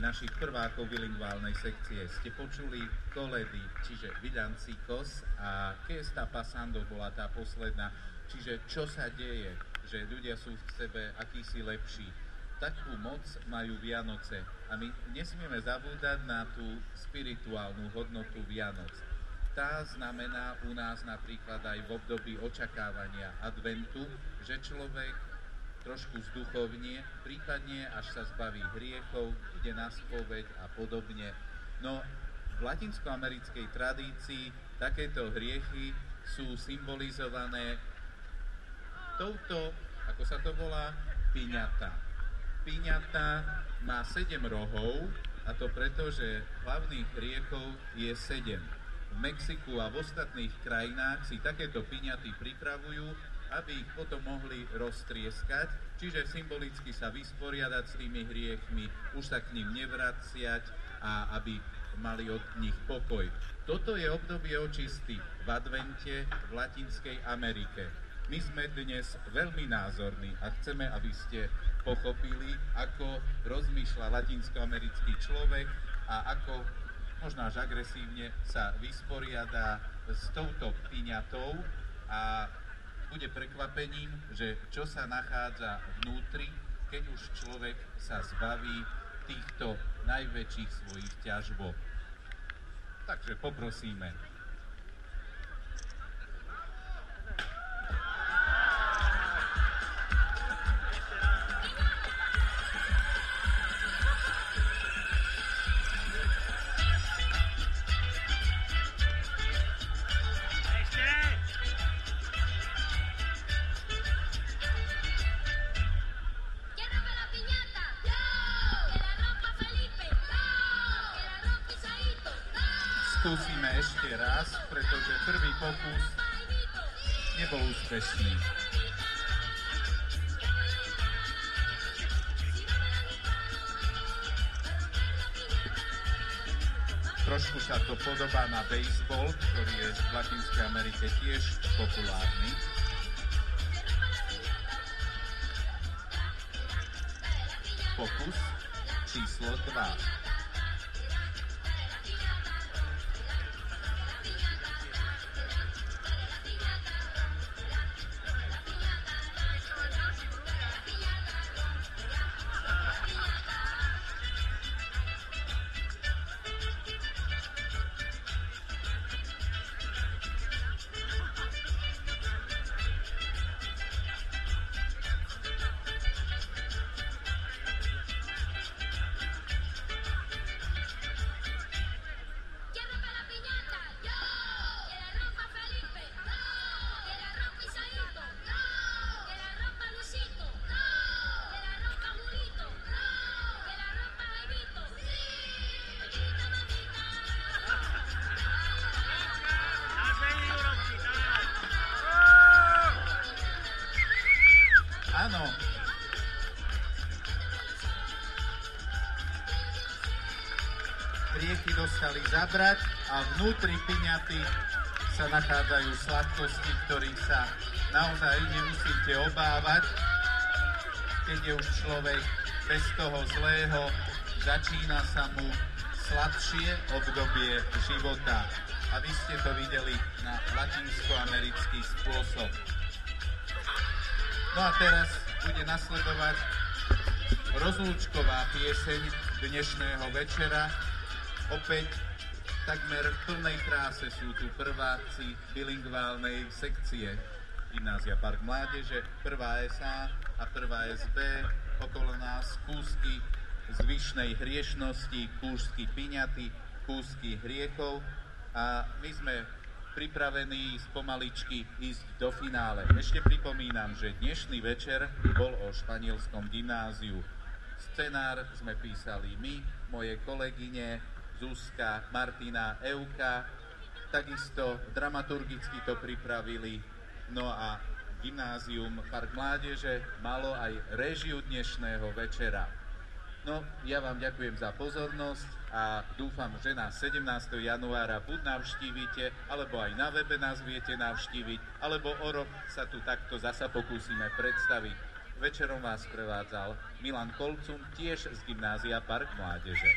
našich prvákov bilingválnej sekcie. Ste počuli koledy, čiže Villancicos a Que está pasando bola tá posledná. Čiže čo sa deje, že ľudia sú v sebe akýsi lepší. Takú moc majú Vianoce a my nesmieme zabúdať na tú spirituálnu hodnotu Vianoc. Tá znamená u nás napríklad aj v období očakávania adventu, že človek trošku zduchovnie, prípadne až sa zbaví hriechov, ide na spoveď a podobne. No v latinskoamerickej tradícii takéto hriechy sú symbolizované touto, ako sa to volá, piñata. Piñata má 7 rohov, a to preto, že hlavných hriechov je 7. V Mexiku a v ostatných krajinách si takéto piňaty pripravujú, aby ich potom mohli roztrieskať, čiže symbolicky sa vysporiadať s tými hriechmi, už sa k ním nevraciať a aby mali od nich pokoj. Toto je obdobie očisty v advente v Latinskej Amerike. My sme dnes veľmi názorní a chceme, aby ste pochopili, ako rozmýšľa latinskoamerický človek a ako možno až agresívne sa vysporiada s touto piňatou a bude prekvapením, že čo sa nachádza vnútri, keď už človek sa zbaví týchto najväčších svojich ťažbov. Takže poprosíme. Skúsime ešte raz, pretože prvý pokus nebol úspešný. Trošku sa to podobá na baseball, ktorý je v Latinskej Amerike tiež populárny. Pokus číslo 2. Áno. Hriechy dostali zabrať a vnútri piňaty sa nachádzajú sladkosti, ktorých sa naozaj nemusíte obávať, keď je už človek bez toho zlého, začína sa mu sladšie obdobie života. A vy ste to videli na latinskoamerický spôsob. No a teraz bude nasledovať rozlúčková pieseň dnešného večera. Opäť takmer v plnej kráse sú tu prváci bilingválnej sekcie Gymnázia Park Mládeže, prvá SA a prvá SB. Okolo nás kúsky zvyšnej hriešnosti, kúsky piňaty, kúsky hriechov a my sme pripravení spomaličky ísť do finále. Ešte pripomínam, že dnešný večer bol o španielskom gymnáziu. Scenár sme písali my, moje kolegyne Zuzka, Martina, Euka, takisto dramaturgicky to pripravili. No a Gymnázium Park Mládeže malo aj réžiu dnešného večera. No, ja vám ďakujem za pozornosť a dúfam, že nás 17. januára buď navštívite, alebo aj na webe nás viete navštíviť, alebo o rok sa tu takto zasa pokúsime predstaviť. Večerom vás prevádzal Milan Kolcun, tiež z Gymnázia Park Mládeže.